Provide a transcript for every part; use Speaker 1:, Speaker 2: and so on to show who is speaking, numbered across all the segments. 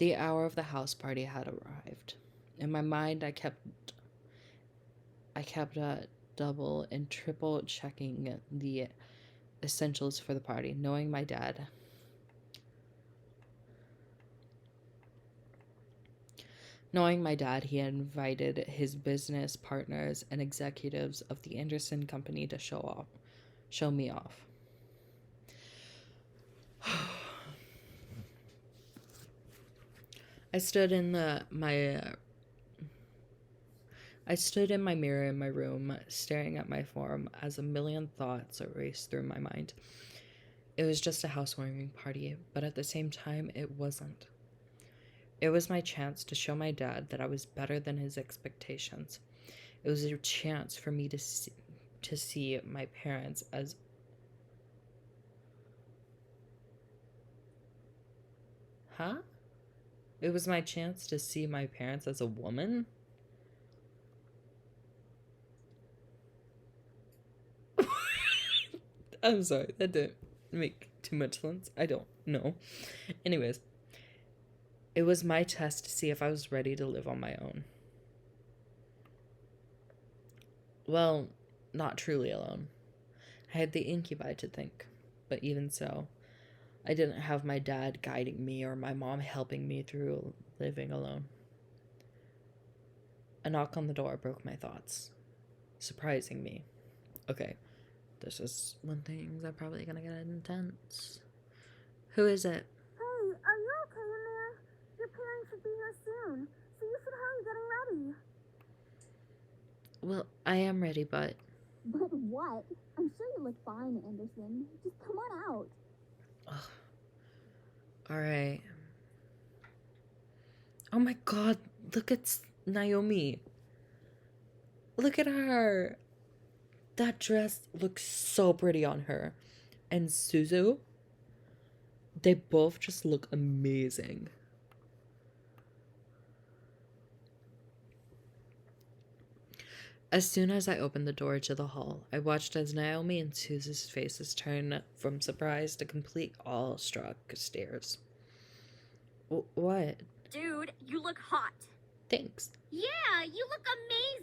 Speaker 1: The hour of the house party had arrived. In my mind, I kept double and triple checking the essentials for the party, knowing my dad, he had invited his business partners and executives of the Anderson Company to show me off. I stood in my mirror in my room, staring at my form as a million thoughts raced through my mind. It was just a housewarming party, but at the same time, it wasn't. It was my chance to show my dad that I was better than his expectations. It was a chance for me to see my parents as... Huh? It was my chance to see my parents as a woman? I'm sorry, that didn't make too much sense. I don't know. Anyways, it was my test to see if I was ready to live on my own. Well, not truly alone. I had the incubi to think, but even so, I didn't have my dad guiding me or my mom helping me through living alone. A knock on the door broke my thoughts, surprising me. Okay, this is when things are probably gonna get intense. Who is it?
Speaker 2: Hey, are you okay in there? Your parents should be here soon, so you should hurry getting ready.
Speaker 1: Well, I am ready, but...
Speaker 2: But what? I'm sure you look fine, Anderson. Just come on out.
Speaker 1: Ugh. Alright. Oh my god, look at Naomi. Look at her. That dress looks so pretty on her. And Suzu, they both just look amazing. As soon as I opened the door to the hall, I watched as Naomi and Suzu's faces turned from surprise to complete awestruck stares. What?
Speaker 2: Dude, you look hot.
Speaker 1: Thanks.
Speaker 2: Yeah, you look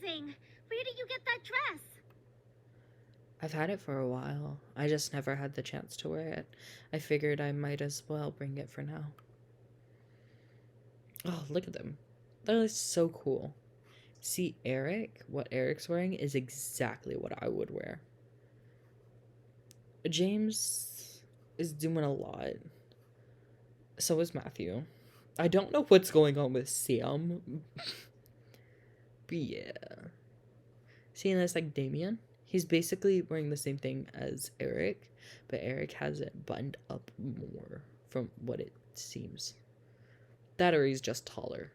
Speaker 2: amazing. Where did you get that dress?
Speaker 1: I've had it for a while. I just never had the chance to wear it. I figured I might as well bring it for now. Oh, look at them. That is so cool. See, Eric? What Eric's wearing is exactly what I would wear. James is doing a lot. So is Matthew. I don't know what's going on with Sam. But yeah. Seeing this like Damien? He's basically wearing the same thing as Eric, but Eric has it buttoned up more from what it seems. That or he's just taller.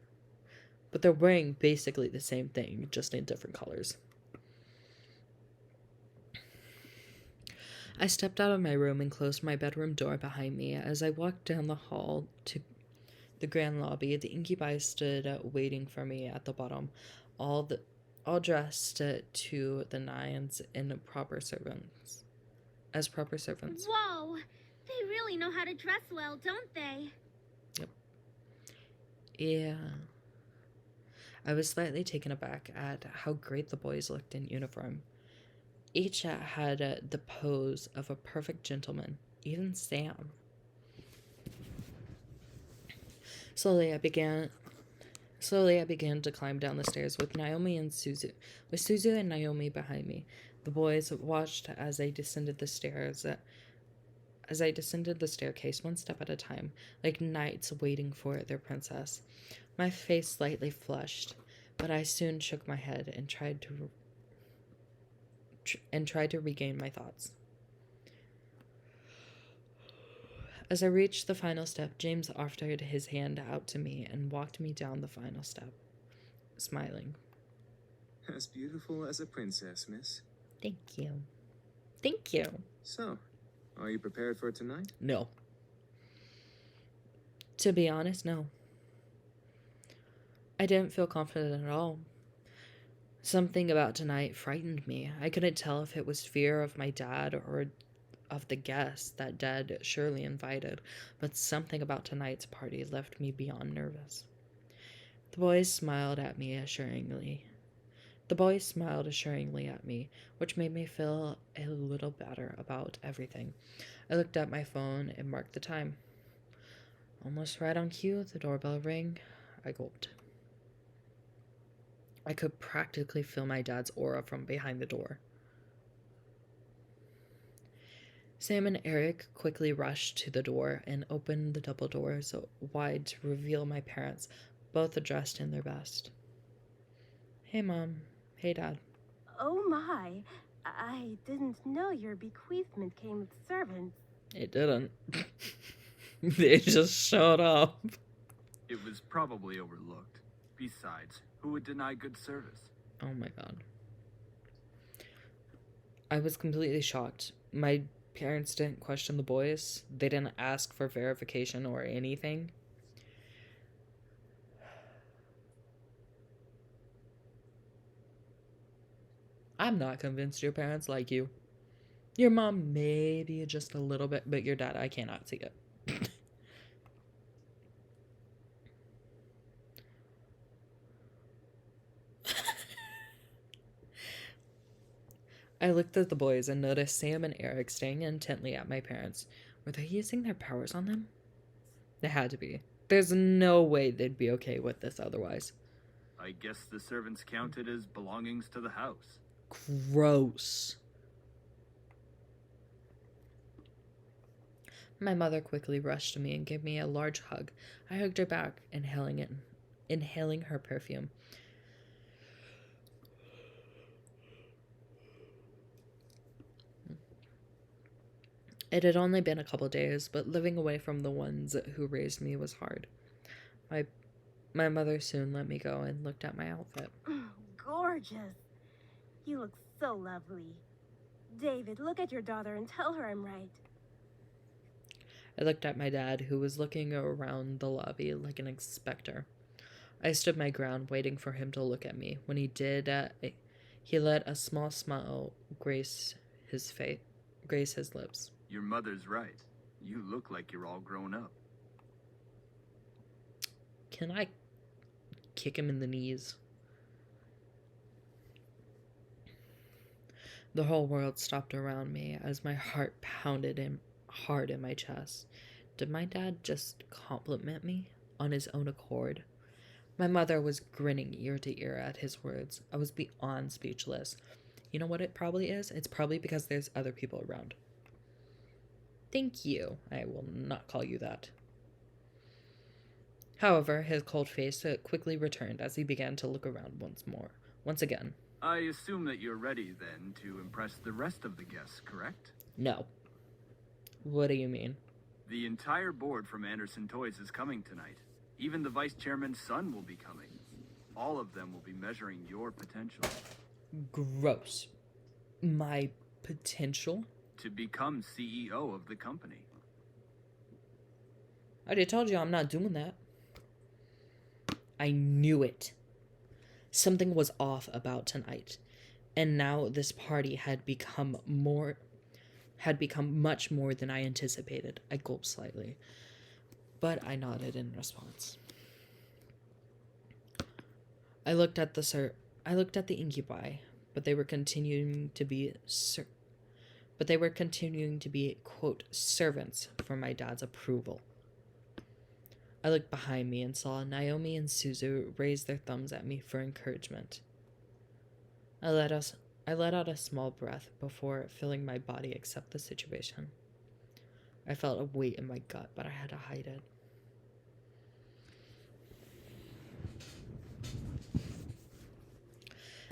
Speaker 1: But they're wearing basically the same thing, just in different colors. I stepped out of my room and closed my bedroom door behind me. As I walked down the hall to the grand lobby, the incubi stood waiting for me at the bottom, all dressed to the nines in proper servants. As proper servants.
Speaker 2: Whoa, they really know how to dress well, don't they?
Speaker 1: Yep. Yeah. I was slightly taken aback at how great the boys looked in uniform. Each had the pose of a perfect gentleman, even Sam. Slowly I began to climb down the stairs with Suzu and Naomi behind me. The boys watched as I descended the staircase one step at a time, like knights waiting for their princess. My face slightly flushed, but I soon shook my head and tried to regain my thoughts. As I reached the final step, James offered his hand out to me and walked me down the final step, smiling.
Speaker 3: As beautiful as a princess, miss.
Speaker 1: Thank you. Thank you.
Speaker 3: So, are you prepared for tonight?
Speaker 1: No. To be honest, no. I didn't feel confident at all. Something about tonight frightened me. I couldn't tell if it was fear of my dad or of the guests that Dad surely invited, but something about tonight's party left me beyond nervous. The boys smiled assuringly. The boys smiled assuringly at me, which made me feel a little better about everything. I looked at my phone and marked the time. Almost right on cue, the doorbell rang. I gulped. I could practically feel my dad's aura from behind the door. Sam and Eric quickly rushed to the door and opened the double doors wide to reveal my parents, both dressed in their best. Hey, Mom. Hey, Dad.
Speaker 4: Oh my, I didn't know your bequeathment came with servants.
Speaker 1: It didn't. They just showed up.
Speaker 5: It was probably overlooked. Besides, who would deny good service?
Speaker 1: Oh my god. I was completely shocked. My parents didn't question the boys. They didn't ask for verification or anything. I'm not convinced your parents like you. Your mom maybe just a little bit, but your dad, I cannot see it. I looked at the boys and noticed Sam and Eric staring intently at my parents. Were they using their powers on them? They had to be. There's no way they'd be okay with this otherwise.
Speaker 5: I guess the servants counted as belongings to the house.
Speaker 1: Gross. My mother quickly rushed to me and gave me a large hug. I hugged her back, inhaling her perfume. It had only been a couple days, but living away from the ones who raised me was hard. My mother soon let me go and looked at my outfit.
Speaker 4: Gorgeous. You look so lovely. David, look at your daughter and tell her I'm right.
Speaker 1: I looked at my dad, who was looking around the lobby like an inspector. I stood my ground, waiting for him to look at me. When he did, he let a small smile grace his lips.
Speaker 5: Your mother's right. You look like you're all grown up.
Speaker 1: Can I kick him in the knees? The whole world stopped around me as my heart pounded hard in my chest. Did my dad just compliment me on his own accord? My mother was grinning ear to ear at his words. I was beyond speechless. You know what it probably is? It's probably because there's other people around. Thank you. I will not call you that. However, his cold face quickly returned as he began to look around once again.
Speaker 5: I assume that you're ready, then, to impress the rest of the guests, correct?
Speaker 1: No. What do you mean?
Speaker 5: The entire board from Anderson Toys is coming tonight. Even the vice chairman's son will be coming. All of them will be measuring your potential.
Speaker 1: Gross. My potential?
Speaker 5: To become CEO of the company.
Speaker 1: I already told you I'm not doing that. I knew it. Something was off about tonight. And now this party had become much more than I anticipated. I gulped slightly, but I nodded in response. I looked at the incubi, but they were continuing to be quote, servants for my dad's approval. I looked behind me and saw Naomi and Suzu raise their thumbs at me for encouragement. I let out a small breath before feeling my body accept the situation. I felt a weight in my gut, but I had to hide it.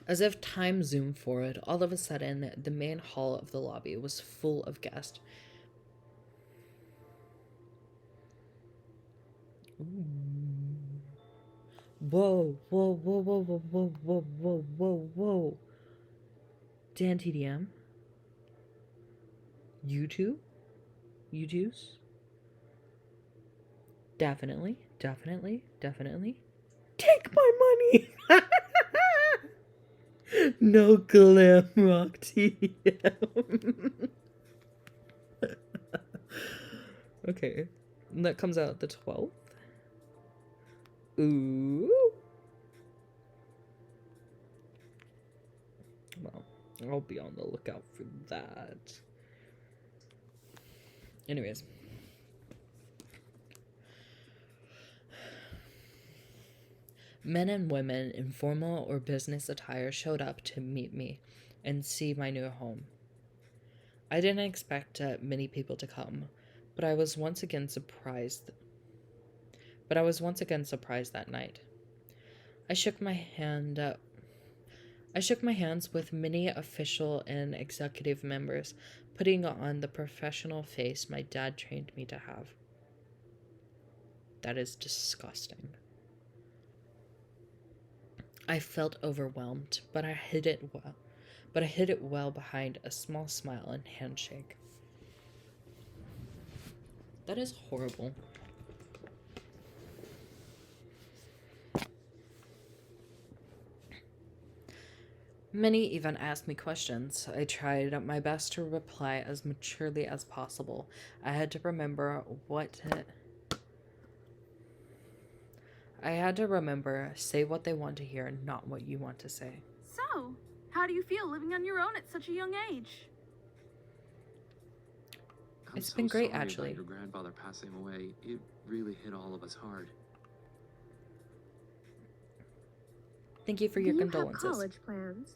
Speaker 1: As if time zoomed forward, all of a sudden, the main hall of the lobby was full of guests. Ooh. Whoa, whoa, whoa, whoa, whoa, whoa, whoa, whoa, whoa, whoa. Dan TDM? You two? You twos? Definitely. Take my money! No glam rock TDM. Okay. And that comes out the 12th. Ooh. Well, I'll be on the lookout for that. Anyways. Men and women in formal or business attire showed up to meet me and see my new home. I didn't expect many people to come, but I was once again surprised. That night. I shook my hand. I shook my hands with many official and executive members, putting on the professional face my dad trained me to have. That is disgusting. I felt overwhelmed, but I hid it well behind a small smile and handshake. That is horrible. Many even asked me questions. I tried my best to reply as maturely as possible. I had to remember say what they want to hear, not what you want to say.
Speaker 6: So, how do you feel living on your own at such a young age?
Speaker 1: It's been great,
Speaker 3: sorry
Speaker 1: actually.
Speaker 3: About your grandfather passing away. It really hit all of us hard.
Speaker 1: Thank you for your
Speaker 2: Do you
Speaker 1: condolences.
Speaker 2: have college plans?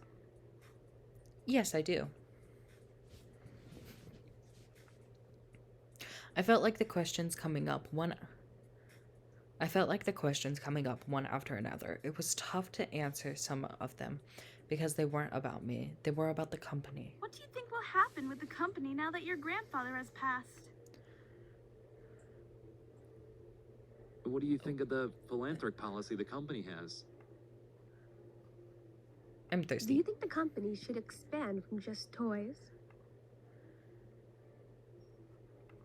Speaker 1: Yes, I do. I felt like the questions coming up one after another. It was tough to answer some of them because they weren't about me. They were about the company.
Speaker 6: What do you think will happen with the company now that your grandfather has passed?
Speaker 3: What do you think of the philanthropic policy the company has?
Speaker 1: I'm
Speaker 2: Do
Speaker 1: thirsty.
Speaker 2: you think the company should expand from just toys?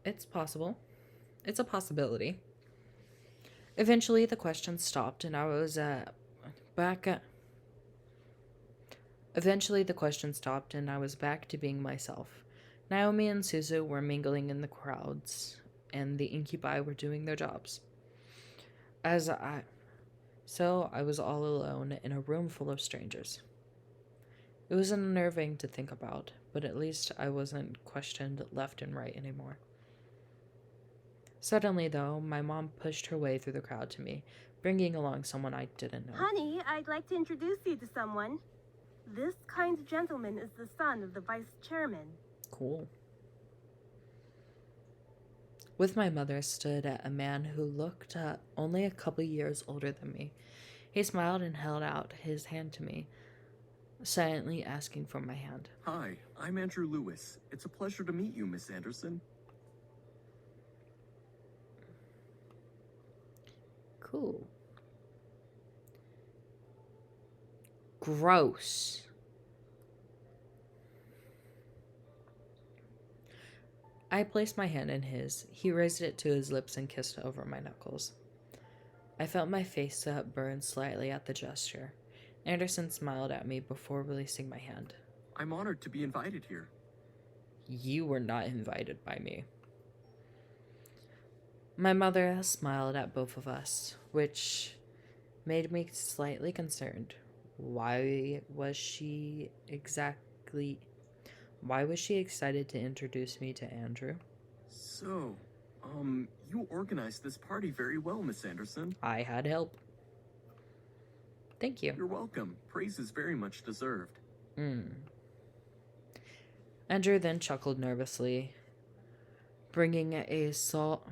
Speaker 1: It's possible. It's a possibility. Eventually, the questions stopped, and I was back to being myself. Naomi and Suzu were mingling in the crowds, and the incubi were doing their jobs. So I was all alone in a room full of strangers. It was unnerving to think about, but at least I wasn't questioned left and right anymore. Suddenly, though, my mom pushed her way through the crowd to me, bringing along someone I didn't know.
Speaker 4: Honey, I'd like to introduce you to someone. This kind gentleman is the son of the vice chairman.
Speaker 1: Cool. With my mother stood a man who looked only a couple years older than me. He smiled and held out his hand to me, silently asking for my hand.
Speaker 7: Hi, I'm Andrew Lewis. It's a pleasure to meet you, Miss Anderson.
Speaker 1: Cool. Gross. I placed my hand in his. He raised it to his lips and kissed over my knuckles. I felt my face burn slightly at the gesture. Anderson smiled at me before releasing my hand.
Speaker 7: I'm honored to be invited here.
Speaker 1: You were not invited by me. My mother smiled at both of us, which made me slightly concerned. Why was she excited to introduce me to Andrew?
Speaker 7: So, you organized this party very well, Miss Anderson.
Speaker 1: I had help. Thank you.
Speaker 7: You're welcome. Praise is very much deserved.
Speaker 1: Andrew then chuckled nervously, bringing a soft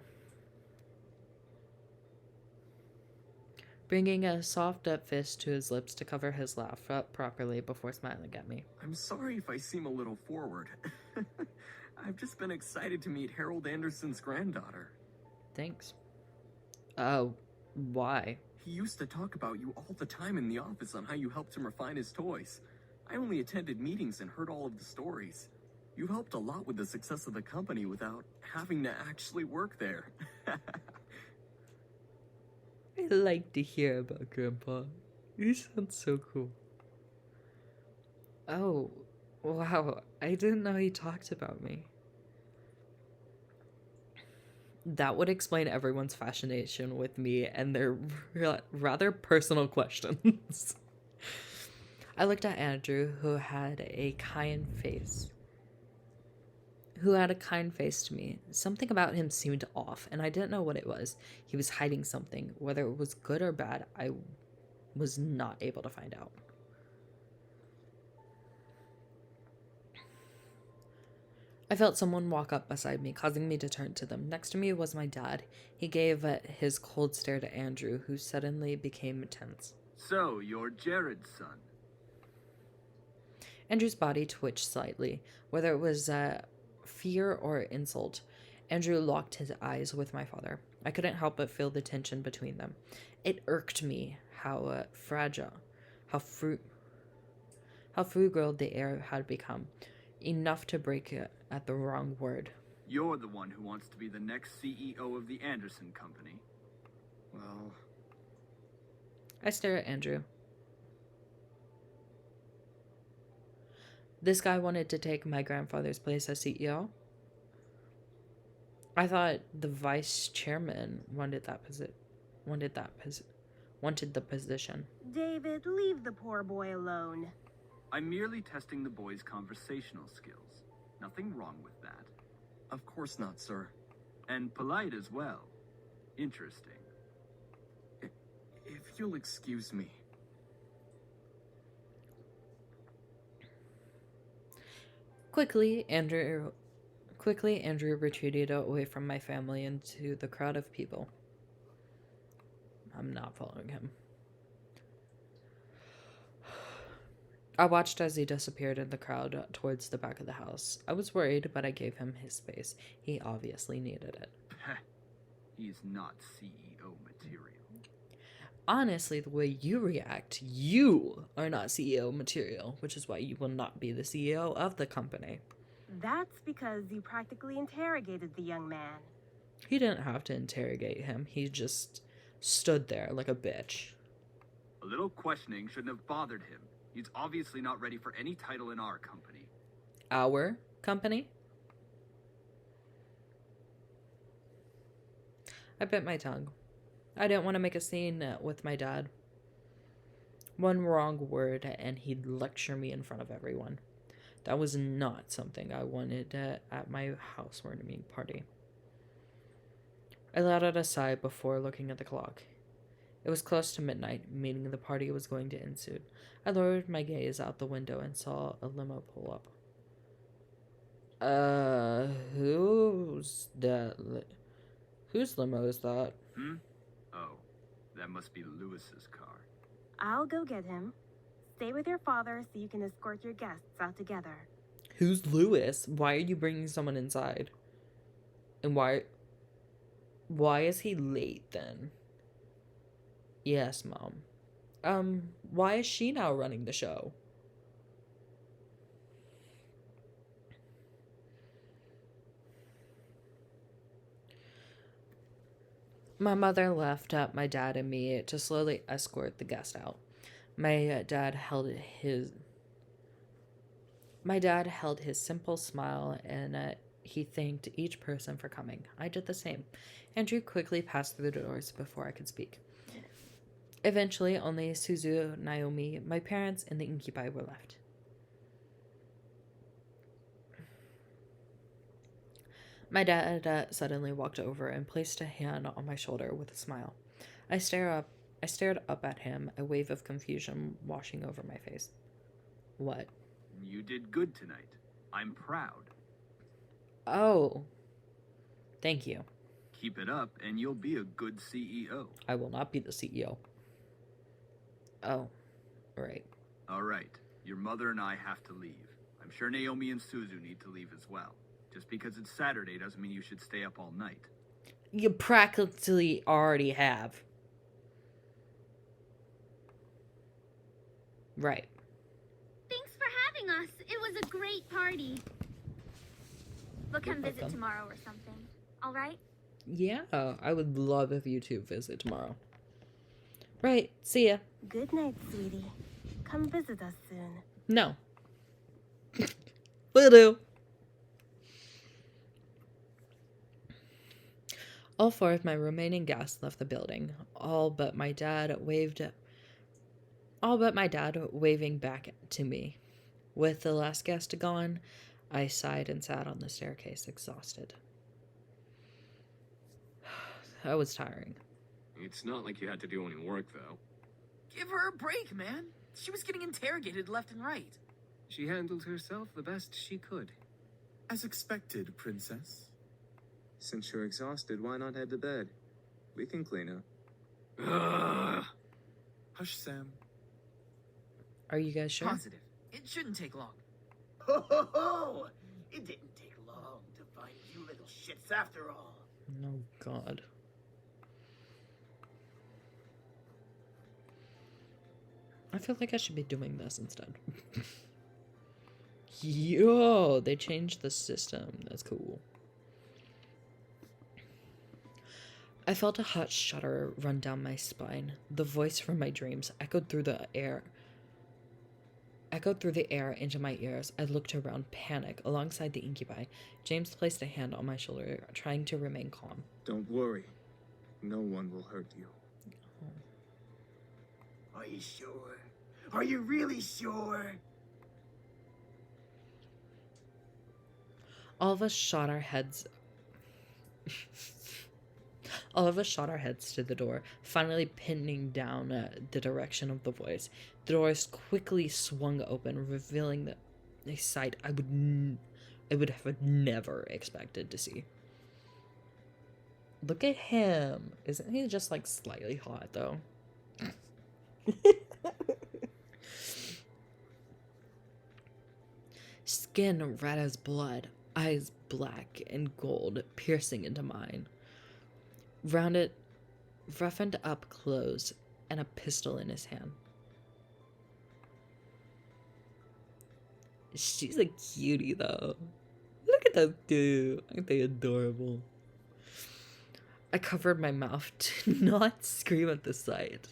Speaker 1: fist to his lips to cover his laugh up properly before smiling at me.
Speaker 7: I'm sorry if I seem a little forward. I've just been excited to meet Harold Anderson's granddaughter.
Speaker 1: Thanks. Why?
Speaker 7: He used to talk about you all the time in the office on how you helped him refine his toys. I only attended meetings and heard all of the stories. You helped a lot with the success of the company without having to actually work there.
Speaker 1: I like to hear about Grandpa. He sounds so cool. Oh, wow. I didn't know he talked about me. That would explain everyone's fascination with me and their rather personal questions. I looked at Andrew, who had a kind face. To me. Something about him seemed off, and I didn't know what it was. He was hiding something. Whether it was good or bad, I was not able to find out. I felt someone walk up beside me, causing me to turn to them. Next to me was my dad. He gave his cold stare to Andrew, who suddenly became tense.
Speaker 5: So, you're Jared's son.
Speaker 1: Andrew's body twitched slightly, whether it was fear or insult. Andrew locked his eyes with my father. I couldn't help but feel the tension between them. It irked me how fragile, how frugal the air had become, enough to break it at the wrong word.
Speaker 5: You're the one who wants to be the next CEO of the Anderson Company.
Speaker 7: Well,
Speaker 1: I stare at Andrew. This guy wanted to take my grandfather's place as CEO? I thought the vice chairman wanted the position.
Speaker 4: David, leave the poor boy alone.
Speaker 5: I'm merely testing the boy's conversational skills. Nothing wrong with that.
Speaker 7: of course not, sir.
Speaker 5: And polite as well. Interesting.
Speaker 7: If you'll excuse me.
Speaker 1: Quickly, Andrew retreated away from my family into the crowd of people. I'm not following him. I watched as he disappeared in the crowd towards the back of the house. I was worried, but I gave him his space. He obviously needed it.
Speaker 5: He's not CEO material.
Speaker 1: Honestly, the way you react, you are not CEO material, which is why you will not be the CEO of the company.
Speaker 4: That's because you practically interrogated the young man.
Speaker 1: He didn't have to interrogate him. He just stood there like a bitch.
Speaker 5: A little questioning shouldn't have bothered him. He's obviously not ready for any title in our company.
Speaker 1: Our company? I bit my tongue. I didn't want to make a scene with my dad. One wrong word and he'd lecture me in front of everyone. That was not something I wanted at my housewarming party. I let out a sigh before looking at the clock. It was close to midnight, meaning the party was going to ensue. I lowered my gaze out the window and saw a limo pull up. Whose limo is that?
Speaker 5: Oh, that must be Lewis's car.
Speaker 4: I'll go get him. Stay with your father so you can escort your guests out together.
Speaker 1: Who's Lewis? Why are you bringing someone inside? And why is he late then? Yes, Mom. Why is she now running the show? My mother left my dad and me to slowly escort the guest out. My dad held his simple smile and he thanked each person for coming. I did the same. Andrew quickly passed through the doors before I could speak. Eventually, only Suzu, Naomi, my parents, and the incubi were left. My dad suddenly walked over and placed a hand on my shoulder with a smile. I stared up at him, a wave of confusion washing over my face. What?
Speaker 5: You did good tonight. I'm proud.
Speaker 1: Oh. Thank you.
Speaker 5: Keep it up and you'll be a good CEO.
Speaker 1: I will not be the CEO. Oh. Right.
Speaker 5: All right. Your mother and I have to leave. I'm sure Naomi and Suzu need to leave as well. Just because it's Saturday doesn't mean you should stay up all night.
Speaker 1: You practically already have. Right.
Speaker 2: Thanks for having us. It was a great party. We'll come visit
Speaker 1: welcome.
Speaker 2: tomorrow or something. All right?
Speaker 1: Yeah, I would love if you two visit tomorrow. Right, see ya.
Speaker 4: Good night, sweetie. Come visit us soon.
Speaker 1: No. Will do. All four of my remaining guests left the building, all but my dad waving back to me. With the last guest gone, I sighed and sat on the staircase, exhausted. That was tiring.
Speaker 7: It's not like you had to do any work, though.
Speaker 8: Give her a break, man. She was getting interrogated left and right.
Speaker 9: She handled herself the best she could.
Speaker 10: As expected, Princess.
Speaker 9: Since you're exhausted, why not head to bed? We can clean up.
Speaker 7: Ugh.
Speaker 10: Hush, Sam.
Speaker 1: Are you guys sure?
Speaker 8: Positive. It shouldn't take long.
Speaker 11: Ho ho ho! It didn't take long to find you little shits after all.
Speaker 1: Oh, God. I feel like I should be doing this instead. Yo, they changed the system. That's cool. I felt a hot shudder run down my spine. The voice from my dreams echoed through the air into my ears. I looked around, panic. Alongside the incubi, James placed a hand on my shoulder, trying to remain calm.
Speaker 9: Don't worry. No one will hurt you.
Speaker 11: Are you sure? Are you really sure?
Speaker 1: All of us shot our heads to the door, finally pinning down the direction of the voice. The doors quickly swung open, revealing a sight I would have never expected to see. Look at him. Isn't he just like slightly hot though? Skin red as blood, eyes black and gold piercing into mine. Roughened up clothes, and a pistol in his hand. She's a cutie, though. Look at those two. Aren't they adorable? I covered my mouth to not scream at the sight.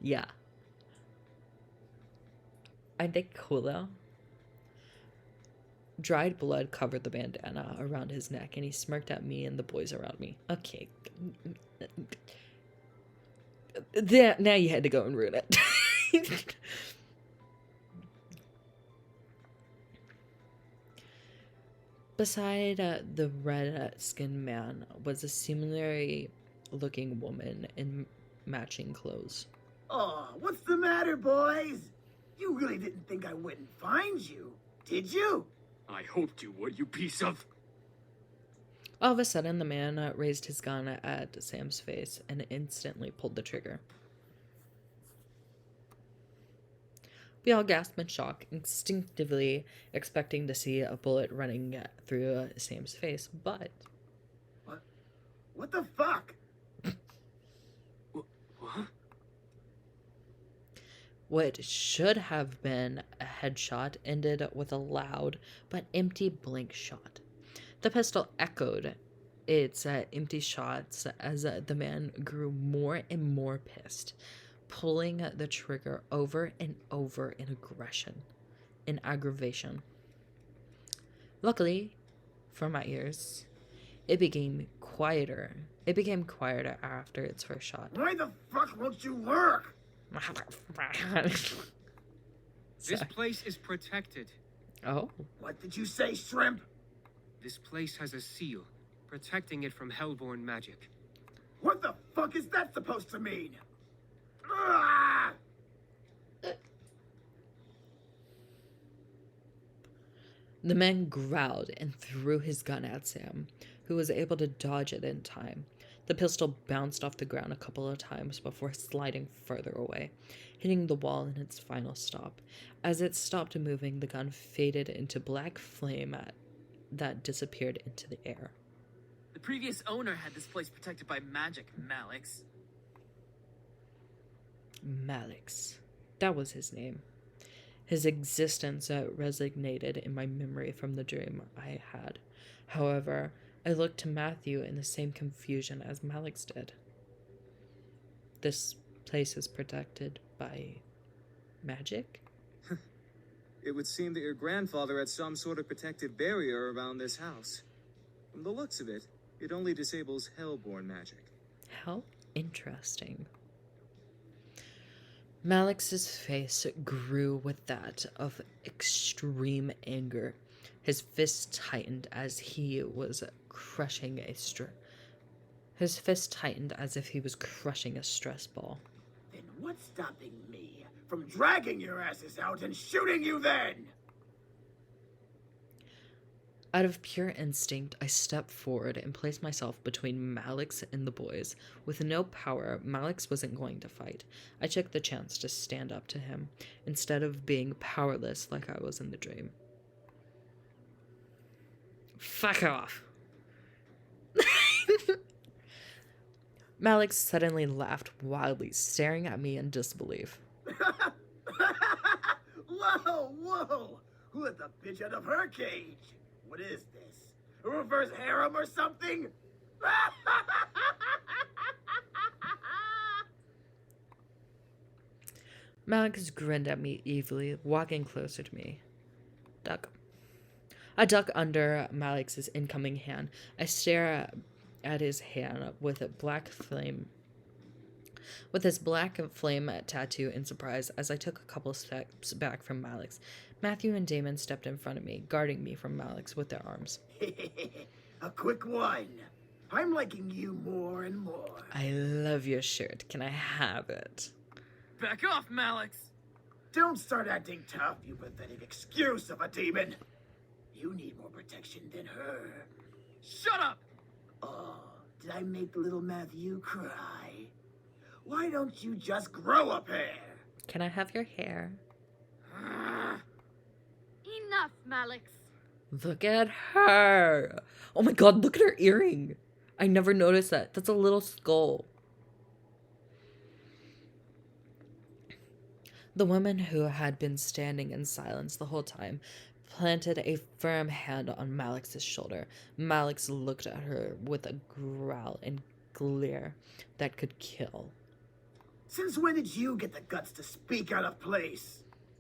Speaker 1: Yeah. Aren't they cool, though? Dried blood covered the bandana around his neck, and he smirked at me and the boys around me. Okay. There, now you had to go and ruin it. Beside the red-skinned man was a similarly looking woman in matching clothes.
Speaker 11: Oh, what's the matter, boys? You really didn't think I wouldn't find you, did you?
Speaker 7: I hoped you would, you piece of...
Speaker 1: All of a sudden, the man raised his gun at Sam's face and instantly pulled the trigger. We all gasped in shock, instinctively expecting to see a bullet running through Sam's face, but...
Speaker 11: What the fuck?
Speaker 7: What?
Speaker 1: What should have been a headshot ended with a loud but empty blank shot. The pistol echoed its empty shots as the man grew more and more pissed, pulling the trigger over and over in aggravation. Luckily, for my ears, it became quieter. It became quieter after its first shot.
Speaker 11: Why the fuck won't you work?
Speaker 9: This place is protected.
Speaker 1: Oh?
Speaker 11: What did you say, Shrimp?
Speaker 9: This place has a seal, protecting it from Hellborn magic.
Speaker 11: What the fuck is that supposed to mean? Ah!
Speaker 1: The man growled and threw his gun at Sam, who was able to dodge it in time. The pistol bounced off the ground a couple of times before sliding further away, hitting the wall in its final stop. As it stopped moving, the gun faded into black flame that disappeared into the air.
Speaker 8: The previous owner had this place protected by magic, Malix.
Speaker 1: Malix. That was his name. His existence resonated in my memory from the dream I had. However, I looked to Matthew in the same confusion as Malix did. This place is protected by magic?
Speaker 9: It would seem that your grandfather had some sort of protective barrier around this house. From the looks of it,
Speaker 10: It only disables Hellborn magic.
Speaker 1: How interesting. Malix's face grew with that of extreme anger. His fist tightened as he was crushing a His fist tightened as if he was crushing a stress ball.
Speaker 11: Then what's stopping me from dragging your asses out and shooting you then?
Speaker 1: Out of pure instinct, I stepped forward and placed myself between Malix and the boys. With no power, Malix wasn't going to fight. I took the chance to stand up to him, instead of being powerless like I was in the dream. Fuck off! Malix suddenly laughed wildly, staring at me in disbelief.
Speaker 11: Whoa! Who let the bitch out of her cage? What is this? A reverse harem or something?
Speaker 1: Malix grinned at me evilly, walking closer to me. Duck. I duck under Malix's incoming hand. I stare at his hand with his black flame tattoo in surprise as I took a couple steps back from Malix. Matthew and Damon stepped in front of me, guarding me from Malix with their arms.
Speaker 11: A quick one. I'm liking you more and more.
Speaker 1: I love your shirt. Can I have it?
Speaker 8: Back off, Malix!
Speaker 11: Don't start acting tough, you pathetic excuse of a demon. You need more protection than her.
Speaker 8: Shut up!
Speaker 11: Oh, did I make little Matthew cry? Why don't you just grow a pair?
Speaker 1: Can I have your hair?
Speaker 6: Enough, Malix.
Speaker 1: Look at her! Oh my god, look at her earring! I never noticed that. That's a little skull. The woman who had been standing in silence the whole time planted a firm hand on Malix's shoulder. Malix looked at her with a growl and glare that could kill.
Speaker 11: Since when did you get the guts to speak out of place?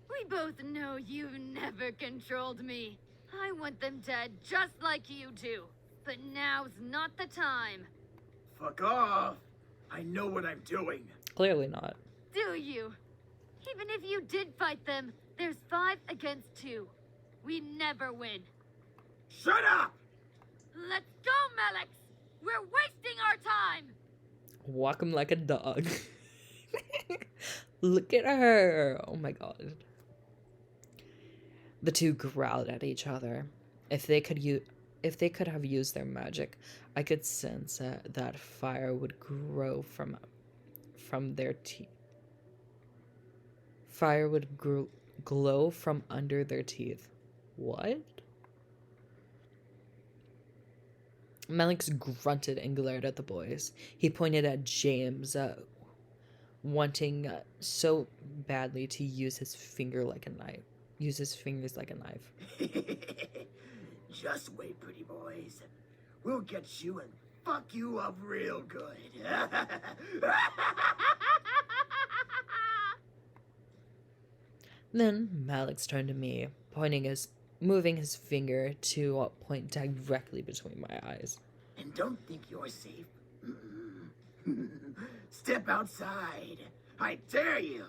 Speaker 6: We both know you've never controlled me. I want them dead just like you do. But now's not the time.
Speaker 11: Fuck off. I know what I'm doing.
Speaker 1: Clearly not.
Speaker 6: Do you? Even if you did fight them, there's 5 against 2. We never win.
Speaker 11: Shut up!
Speaker 6: Let's go, Malix! We're wasting our time!
Speaker 1: Walk him like a dog. Look at her! Oh my god. The two growled at each other. If they could have used their magic, I could sense that fire would grow from their teeth. Fire would glow from under their teeth. What? Malix grunted and glared at the boys. He pointed at James, wanting so badly to use his fingers like a knife.
Speaker 11: Just wait, pretty boys. We'll get you and fuck you up real good.
Speaker 1: Then Malix turned to me, moving his finger to point directly between my eyes.
Speaker 11: And don't think you're safe. Step outside. I dare you.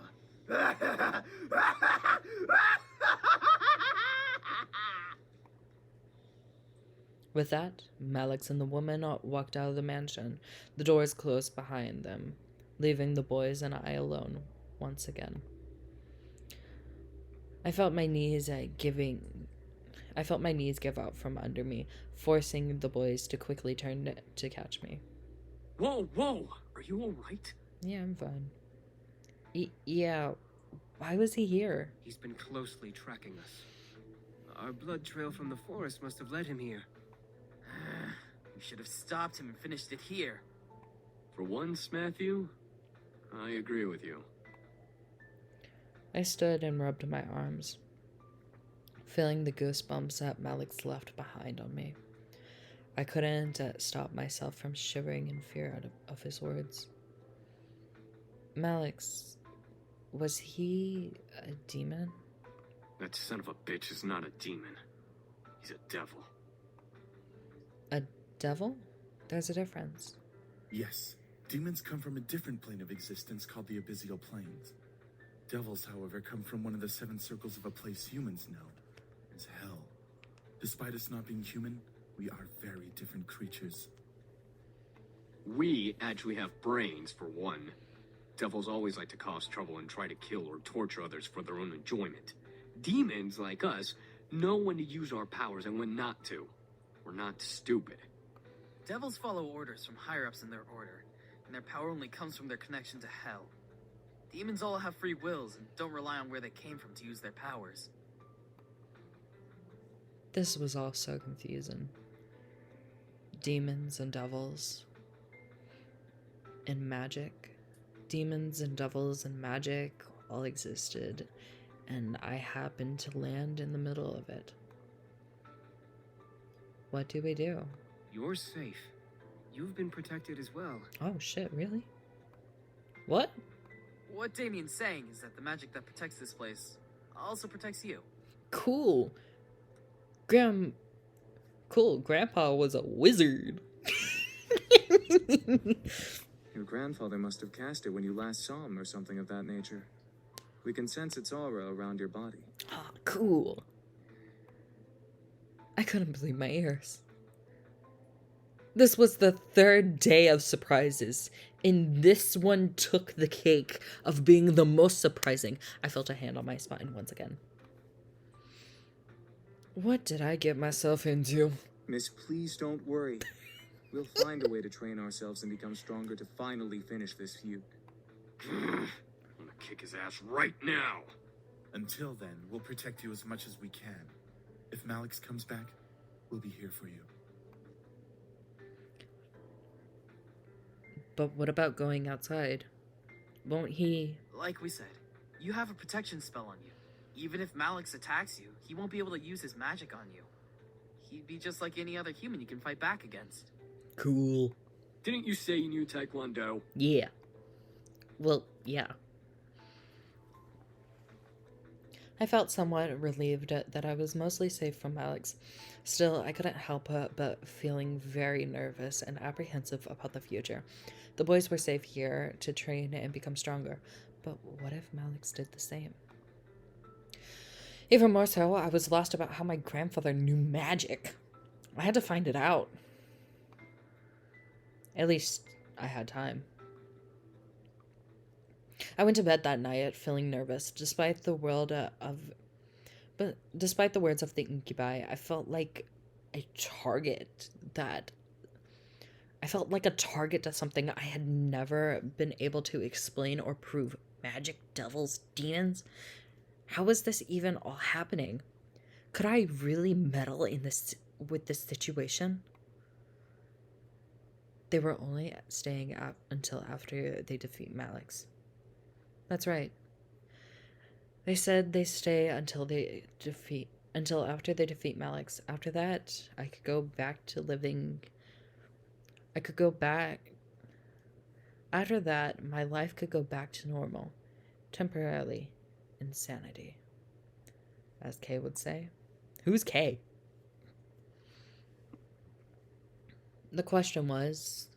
Speaker 1: With that, Malix and the woman walked out of the mansion. The doors closed behind them, leaving the boys and I alone once again. I felt my knees give out from under me, forcing the boys to quickly turn to catch me.
Speaker 7: Whoa! Are you alright?
Speaker 1: Yeah, I'm fine. Yeah, why was he here?
Speaker 9: He's been closely tracking us. Our blood trail from the forest must have led him here.
Speaker 8: You should have stopped him and finished it here.
Speaker 3: For once, Matthew, I agree with you.
Speaker 1: I stood and rubbed my arms, feeling the goosebumps that Malix left behind on me. I couldn't stop myself from shivering in fear of his words. Malix, was he a demon?
Speaker 7: That son of a bitch is not a demon. He's a devil.
Speaker 1: A devil? There's a difference.
Speaker 12: Yes, demons come from a different plane of existence called the Abyssal Planes. Devils, however, come from one of the 7 circles of a place humans know as hell. Despite us not being human, we are very different creatures.
Speaker 13: We actually have brains, for one. Devils always like to cause trouble and try to kill or torture others for their own enjoyment. Demons, like us, know when to use our powers and when not to. We're not stupid.
Speaker 8: Devils follow orders from higher-ups in their order, and their power only comes from their connection to hell. Demons all have free wills and don't rely on where they came from to use their powers.
Speaker 1: This was all so confusing. Demons and devils and magic. Demons and devils and magic all existed, and I happened to land in the middle of it. What do we do?
Speaker 9: You're safe. You've been protected as well.
Speaker 1: Oh shit, really? What?
Speaker 8: What Damien's saying is that the magic that protects this place also protects you.
Speaker 1: Cool. Cool, Grandpa was a wizard.
Speaker 10: Your grandfather must have cast it when you last saw him or something of that nature. We can sense its aura around your body.
Speaker 1: Ah, cool. I couldn't believe my ears. This was the 3rd day of surprises, and this one took the cake of being the most surprising. I felt a hand on my spine once again. What did I get myself into?
Speaker 10: Miss, please don't worry. We'll find a way to train ourselves and become stronger to finally finish this feud.
Speaker 13: I'm gonna kick his ass right now.
Speaker 12: Until then, we'll protect you as much as we can. If Malix comes back, we'll be here for you.
Speaker 1: But what about going outside? Won't he...
Speaker 8: Like we said, you have a protection spell on you. Even if Malix attacks you, he won't be able to use his magic on you. He'd be just like any other human you can fight back against.
Speaker 1: Cool.
Speaker 13: Didn't you say you knew Taekwondo?
Speaker 1: Yeah. Well, yeah. I felt somewhat relieved that I was mostly safe from Alex. Still, I couldn't help but feeling very nervous and apprehensive about the future. The boys were safe here to train and become stronger, but what if Malix did the same? Even more so, I was lost about how my grandfather knew magic. I had to find it out. At least, I had time. I went to bed that night feeling nervous, despite the words of the incubi. I felt like a target to something I had never been able to explain or prove. Magic, devils, demons. How was this even all happening? Could I really meddle with this situation? They were only staying up until after they defeat Malix. That's right. They said they stay until after they defeat Malix. After that, I could go back to living. After that, my life could go back to normal. Temporarily. Insanity. As Kay would say. Who's Kay? The question was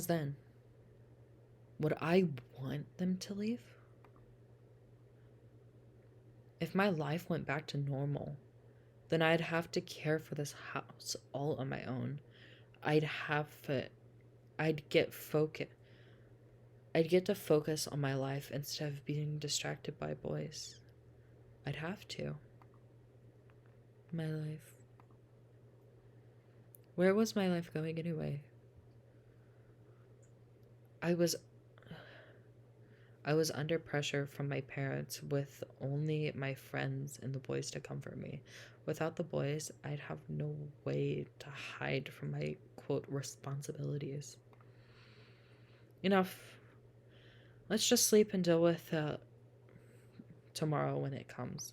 Speaker 1: then, would I want them to leave? If my life went back to normal, then I'd have to care for this house all on my own. I'd get to focus on my life instead of being distracted by boys. I'd have to. My life. Where was my life going anyway? I was under pressure from my parents with only my friends and the boys to comfort me. Without the boys, I'd have no way to hide from my, quote, responsibilities. Enough. Let's just sleep and deal with tomorrow when it comes.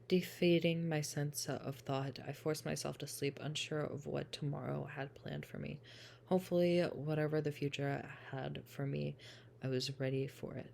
Speaker 1: Defeating my sense of thought, I forced myself to sleep, unsure of what tomorrow had planned for me. Hopefully, whatever the future had for me, I was ready for it.